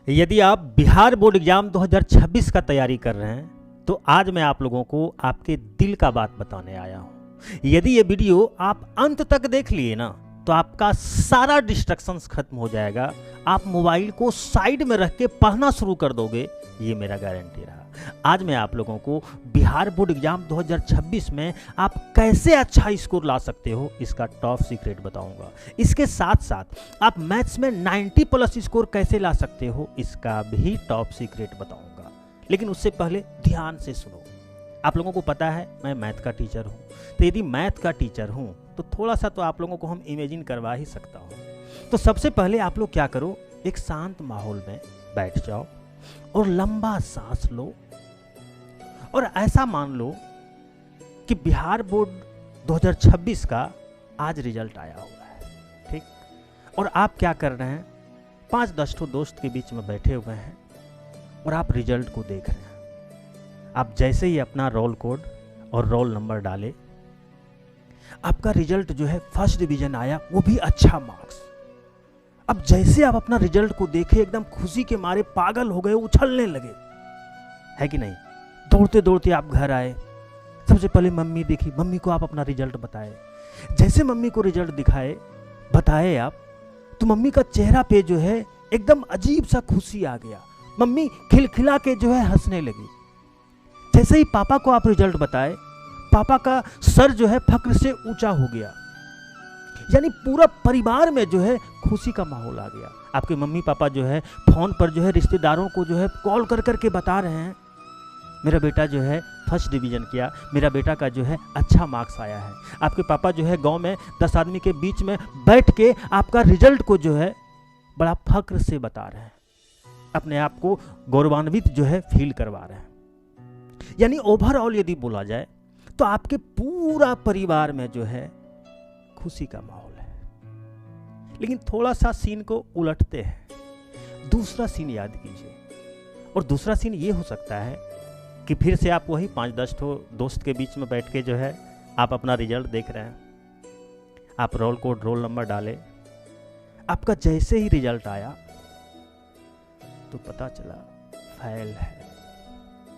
यदि आप Bihar board exam 2026 का तैयारी कर रहे हैं तो आज मैं आप लोगों को आपके दिल का बात बताने आया हूं। यदि ये वीडियो आप अंत तक देख लिए ना तो आपका सारा डिस्ट्रैक्शंस खत्म हो जाएगा। आप मोबाइल को साइड में रख के पढ़ना शुरू कर दोगे, ये मेरा गारंटी रहा। आज मैं आप लोगों को बिहार बोर्ड एग्जाम 2026 में आप कैसे अच्छा स्कोर ला सकते हो इसका टॉप सीक्रेट बताऊंगा। इसके साथ साथ आप मैथ्स में 90+ स्कोर कैसे ला सकते हो इसका भी टॉप सीक्रेट बताऊंगा। लेकिन उससे पहले ध्यान से सुनो। आप लोगों को पता है मैं मैथ का टीचर हूँ, तो यदि मैथ का टीचर हूँ तो थोड़ा सा तो आप लोगों को हम इमेजिन करवा ही सकता हूँ। तो सबसे पहले आप लोग क्या करो, एक शांत माहौल में बैठ जाओ और लंबा सांस लो और ऐसा मान लो कि बिहार बोर्ड 2026 का आज रिजल्ट आया हुआ है, ठीक। और आप क्या कर रहे हैं, 5-10 दोस्त के बीच में बैठे हुए हैं और आप रिजल्ट को देख रहे हैं। आप जैसे ही अपना रोल कोड और रोल नंबर डाले, आपका रिजल्ट जो है फर्स्ट डिवीजन आया, वो भी अच्छा मार्क्स। अब जैसे आप अपना रिजल्ट को देखे एकदम खुशी के मारे पागल हो गए, उछलने लगे, है कि नहीं। दौड़ते दौड़ते आप घर आए, सबसे पहले मम्मी देखी, मम्मी को आप अपना रिजल्ट बताए। जैसे मम्मी को रिजल्ट बताए आप, तो मम्मी का चेहरा पे जो है एकदम अजीब सा खुशी आ गया। मम्मी खिलखिला के जो है हंसने लगी। जैसे ही पापा को आप रिजल्ट बताए, पापा का सर जो है फक्र से ऊंचा हो गया। यानी पूरा परिवार में जो है खुशी का माहौल आ गया। आपके मम्मी पापा जो है फोन पर जो है रिश्तेदारों को जो है कॉल कर करके बता रहे हैं, मेरा बेटा जो है फर्स्ट डिवीजन किया, मेरा बेटा का जो है अच्छा मार्क्स आया है। आपके पापा जो है गांव में 10 आदमी के बीच में बैठ के आपका रिजल्ट को जो है बड़ा फक्र से बता रहे हैं, अपने आप को गौरवान्वित जो है फील करवा रहे हैं। यानी ओवरऑल यदि बोला जाए तो आपके पूरा परिवार में जो है खुशी का माहौल है। लेकिन थोड़ा सा सीन को उलटते हैं, दूसरा सीन याद कीजिए। और दूसरा सीन ये हो सकता है कि फिर से आप वही 5-10 दोस्त के बीच में बैठ के जो है आप अपना रिजल्ट देख रहे हैं। आप रोल कोड रोल नंबर डाले, आपका जैसे ही रिजल्ट आया तो पता चला फेल है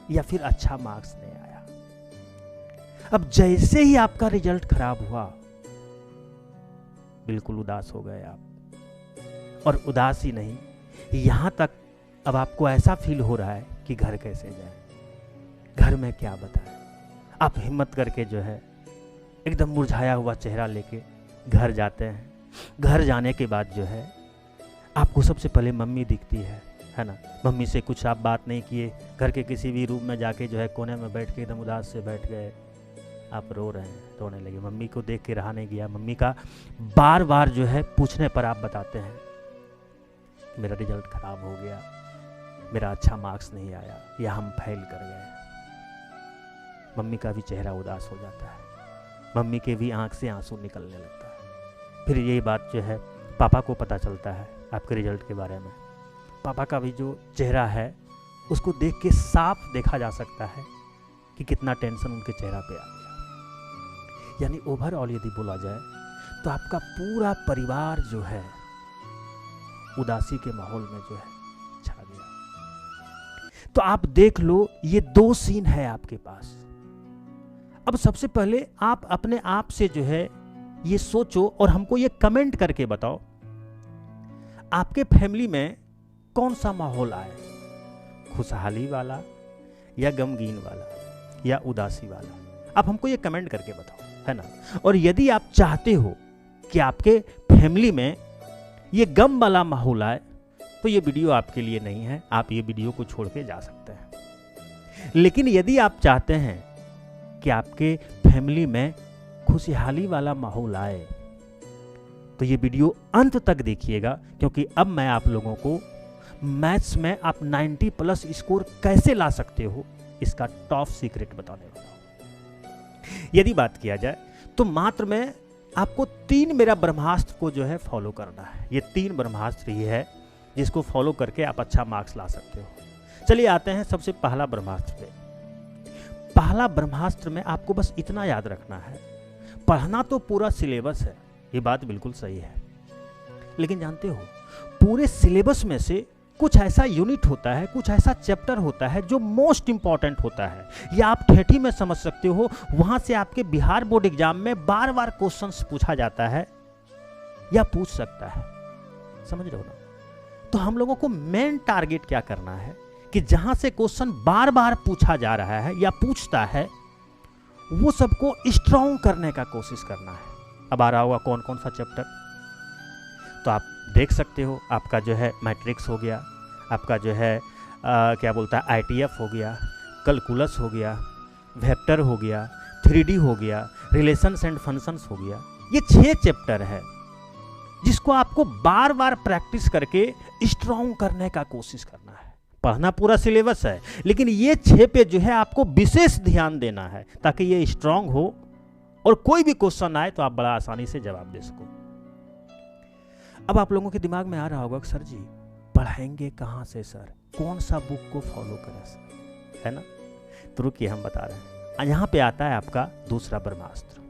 या फिर अच्छा मार्क्स नहीं आया। अब जैसे ही आपका रिजल्ट खराब हुआ, बिल्कुल उदास हो गए आप। और उदास ही नहीं, यहां तक अब आपको ऐसा फील हो रहा है कि घर कैसे जाए, घर में क्या बताएं। आप हिम्मत करके जो है एकदम मुरझाया हुआ चेहरा लेके घर जाते हैं। घर जाने के बाद जो है आपको सबसे पहले मम्मी दिखती है ना। मम्मी से कुछ आप बात नहीं किए, घर के किसी भी रूम में जाके जो है कोने में बैठ के एकदम उदास से बैठ गए। आप रो रहे हैं, रोने लगे। मम्मी को देख के रहा नहीं गया। मम्मी का बार बार जो है पूछने पर आप बताते हैं मेरा रिजल्ट खराब हो गया, मेरा अच्छा मार्क्स नहीं आया या हम फेल कर गए। मम्मी का भी चेहरा उदास हो जाता है, मम्मी के भी आंख से आंसू निकलने लगता है। फिर यही बात जो है पापा को पता चलता है आपके रिजल्ट के बारे में। पापा का भी जो चेहरा है उसको देख के साफ देखा जा सकता है कि कितना टेंशन उनके चेहरा पे आ गया। यानी ओवरऑल यदि बोला जाए तो आपका पूरा परिवार जो है उदासी के माहौल में जो है छा गया। तो आप देख लो, ये 2 सीन है आपके पास। अब सबसे पहले आप अपने आप से जो है ये सोचो और हमको ये कमेंट करके बताओ, आपके फैमिली में कौन सा माहौल आए, खुशहाली वाला या गमगीन वाला या उदासी वाला। आप हमको ये कमेंट करके बताओ, है ना। और यदि आप चाहते हो कि आपके फैमिली में ये गम वाला माहौल आए तो ये वीडियो आपके लिए नहीं है, आप ये वीडियो को छोड़ के जा सकते हैं। लेकिन यदि आप चाहते हैं कि आपके फैमिली में खुशहाली वाला माहौल आए तो ये वीडियो अंत तक देखिएगा, क्योंकि अब मैं आप लोगों को मैथ्स में आप 90+ स्कोर कैसे ला सकते हो इसका टॉप सीक्रेट बताने वाला हूं। यदि बात किया जाए तो मात्र में आपको 3 मेरा ब्रह्मास्त्र को जो है फॉलो करना है। ये 3 ब्रह्मास्त्र ही है जिसको फॉलो करके आप अच्छा मार्क्स ला सकते हो। चलिए आते हैं सबसे पहला ब्रह्मास्त्र पे। पहला ब्रह्मास्त्र में आपको बस इतना याद रखना है, पढ़ना तो पूरा सिलेबस है, ये बात बिल्कुल सही है। लेकिन जानते हो पूरे सिलेबस में से कुछ ऐसा यूनिट होता है, कुछ ऐसा चैप्टर होता है जो मोस्ट इंपॉर्टेंट होता है, या आप ठेठी में समझ सकते हो, वहां से आपके बिहार बोर्ड एग्जाम में बार बार क्वेश्चंस पूछा जाता है या पूछ सकता है। समझ रहे हो ना? तो हम लोगों को मेन टारगेट क्या करना है कि जहां से क्वेश्चन बार बार पूछा जा रहा है या पूछता है, वो सबको स्ट्रॉन्ग करने का कोशिश करना है। अब आ रहा होगा कौन कौन सा चैप्टर, तो आप देख सकते हो। आपका जो है मैट्रिक्स हो गया, आपका जो है क्या बोलता है आईटीएफ हो गया, कैलकुलस हो गया, वेक्टर हो गया, 3D हो गया, रिलेशंस एंड फंक्शंस हो गया। ये 6 चैप्टर है जिसको आपको बार बार प्रैक्टिस करके स्ट्रॉन्ग करने का कोशिश करना है। पढ़ना पूरा सिलेबस है, लेकिन ये 6 पे जो है आपको विशेष ध्यान देना है ताकि ये स्ट्रॉन्ग हो और कोई भी क्वेश्चन आए तो आप बड़ा आसानी से जवाब दे सको। अब आप लोगों के दिमाग में आ रहा होगा सर जी पढ़ाएंगे कहाँ से सर, कौन सा बुक को फॉलो करें सर, है ना? तो रुकिए हम बता रहे हैं। यहाँ पे आता है आपका दूसरा ब्रह्मास्त्र,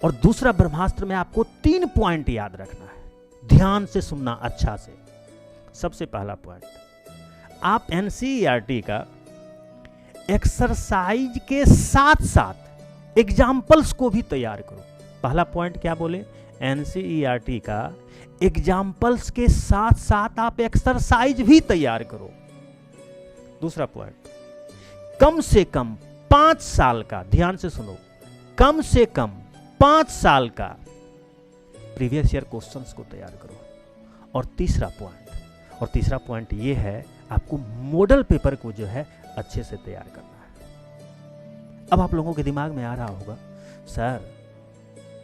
और दूसरा ब्रह्मास्त्र में आपको 3 पॉइंट याद रखना है, ध्यान से सुनना अच्छा से। सबसे पहला पॉइंट, आप एनसीईआरटी का एक्सरसाइज के साथ साथ एग्जाम्पल्स को भी तैयार करो। पहला पॉइंट क्या बोले, एनसीईआरटी का एग्जाम्पल्स के साथ साथ आप एक्सरसाइज भी तैयार करो। दूसरा पॉइंट, कम से कम 5 साल का, ध्यान से सुनो, कम से कम 5 साल का प्रीवियस ईयर क्वेश्चंस को तैयार करो। और तीसरा पॉइंट ये है, आपको मॉडल पेपर को जो है अच्छे से तैयार करना है। अब आप लोगों के दिमाग में आ रहा होगा सर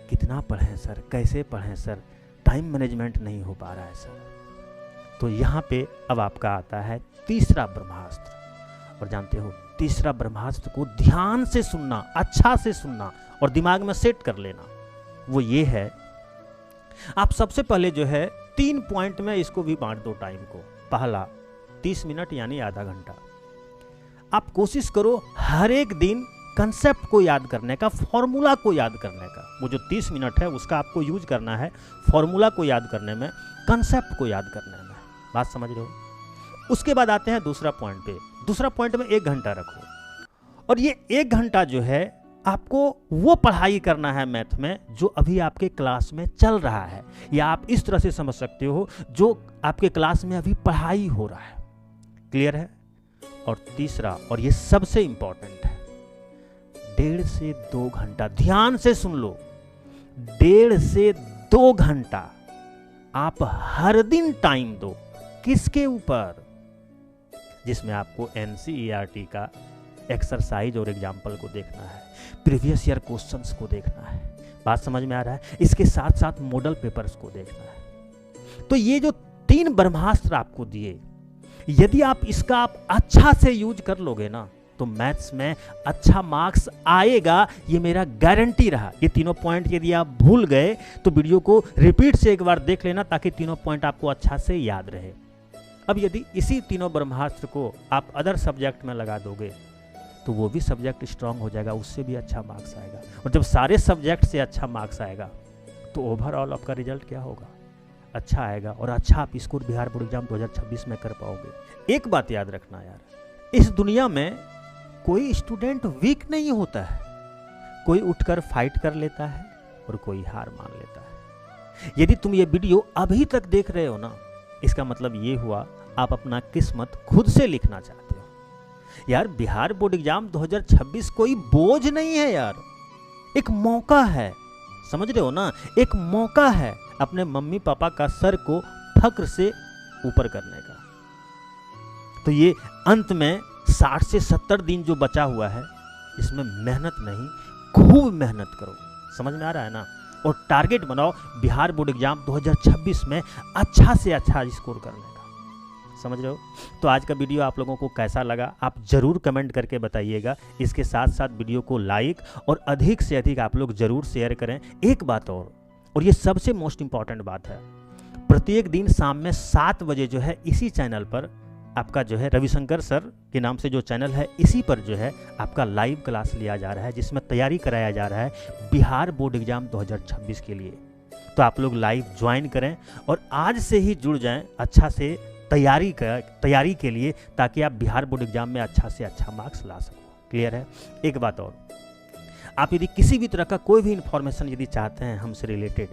कितना पढ़ें सर, कैसे पढ़ें सर, टाइम मैनेजमेंट नहीं हो पा रहा है सर। तो यहाँ पे अब आपका आता है तीसरा ब्रह्मास्त्र, और जानते हो तीसरा ब्रह्मास्त्र को ध्यान से सुनना, अच्छा से सुनना और दिमाग में सेट कर लेना। वो ये है, आप सबसे पहले जो है 3 पॉइंट में इसको भी बांट दो टाइम को। पहला 30 मिनट यानी आधा घंटा। आप कोशिश करो हर एक दिन कंसेप्ट को याद करने का, फॉर्मूला को याद करने का। वो जो 30 मिनट है उसका आपको यूज करना है फॉर्मूला को याद करने में, कंसेप्ट को याद करने में। बात समझ रहे हो? उसके बाद आते हैं दूसरा पॉइंट पे। दूसरा पॉइंट में 1 घंटा रखो, और ये 1 घंटा जो है आपको वो पढ़ाई करना है मैथ में जो अभी आपके क्लास में चल रहा है, या आप इस तरह से समझ सकते हो जो आपके क्लास में अभी पढ़ाई हो रहा है। क्लियर है? और तीसरा, और ये सबसे इंपॉर्टेंट है, 1.5 से 2 घंटा, ध्यान से सुन लो, 1.5 से 2 घंटा आप हर दिन टाइम दो। किसके ऊपर? जिसमें आपको एनसीईआरटी का एक्सरसाइज और एग्जाम्पल को देखना है, प्रीवियस ईयर क्वेश्चंस को देखना है। बात समझ में आ रहा है? इसके साथ साथ मॉडल पेपर्स को देखना है। तो ये जो 3 ब्रह्मास्त्र आपको दिए, यदि आप इसका आप अच्छा से यूज कर लोगे ना, तो मैथ्स में अच्छा मार्क्स आएगा, ये मेरा गारंटी रहा। ये तीनों पॉइंट यदि आप भूल गए तो वीडियो को रिपीट से एक बार देख लेना ताकि तीनों पॉइंट आपको अच्छा से याद रहे। अब यदि इसी तीनों ब्रह्मास्त्र को आप अदर सब्जेक्ट में लगा दोगे तो वो भी सब्जेक्ट स्ट्रांग हो जाएगा, उससे भी अच्छा मार्क्स आएगा। और जब सारे सब्जेक्ट से अच्छा मार्क्स आएगा तो ओवरऑल आपका रिजल्ट क्या होगा? अच्छा आएगा, और अच्छा आप स्कोर बिहार बोर्ड एग्जाम 2026 में कर पाओगे। एक बात याद रखना यार, इस दुनिया में कोई स्टूडेंट वीक नहीं होता है। कोई उठकर फाइट कर लेता है और कोई हार मान लेता है। यदि तुम ये वीडियो अभी तक देख रहे हो ना, इसका मतलब ये हुआ आप अपना किस्मत खुद से लिखना चाहते हो। यार बिहार बोर्ड एग्जाम 2026 कोई बोझ नहीं है यार, एक मौका है। समझ रहे हो ना? एक मौका है अपने मम्मी पापा का सर को फक्र से ऊपर करने का। तो ये अंत में 60 से 70 दिन जो बचा हुआ है, इसमें मेहनत नहीं, खूब मेहनत करो। समझ में आ रहा है ना? और टारगेट बनाओ बिहार बोर्ड एग्जाम 2026 में अच्छा से अच्छा स्कोर करने का। समझ रहे हो? तो आज का वीडियो आप लोगों को कैसा लगा आप जरूर कमेंट करके बताइएगा। इसके साथ साथ वीडियो को लाइक और अधिक से अधिक आप लोग जरूर शेयर करें। एक बात और ये सबसे मोस्ट इंपॉर्टेंट बात है, प्रत्येक दिन शाम में 7 बजे जो है इसी चैनल पर आपका जो है रविशंकर सर के नाम से जो चैनल है, इसी पर जो है आपका लाइव क्लास लिया जा रहा है, जिसमें तैयारी कराया जा रहा है बिहार बोर्ड एग्जाम 2026 के लिए। तो आप लोग लाइव ज्वाइन करें और आज से ही जुड़ जाएं, अच्छा से तैयारी के लिए, ताकि आप बिहार बोर्ड एग्जाम में अच्छा से अच्छा मार्क्स ला सको। क्लियर है? एक बात और, आप यदि किसी भी तरह का कोई भी इन्फॉर्मेशन यदि चाहते हैं हमसे रिलेटेड,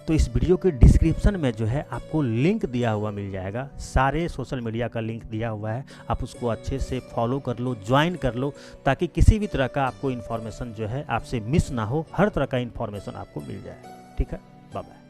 तो इस वीडियो के डिस्क्रिप्शन में जो है आपको लिंक दिया हुआ मिल जाएगा, सारे सोशल मीडिया का लिंक दिया हुआ है, आप उसको अच्छे से फॉलो कर लो, ज्वाइन कर लो, ताकि किसी भी तरह का आपको इन्फॉर्मेशन जो है आपसे मिस ना हो, हर तरह का इन्फॉर्मेशन आपको मिल जाए। ठीक है, बाय बाय।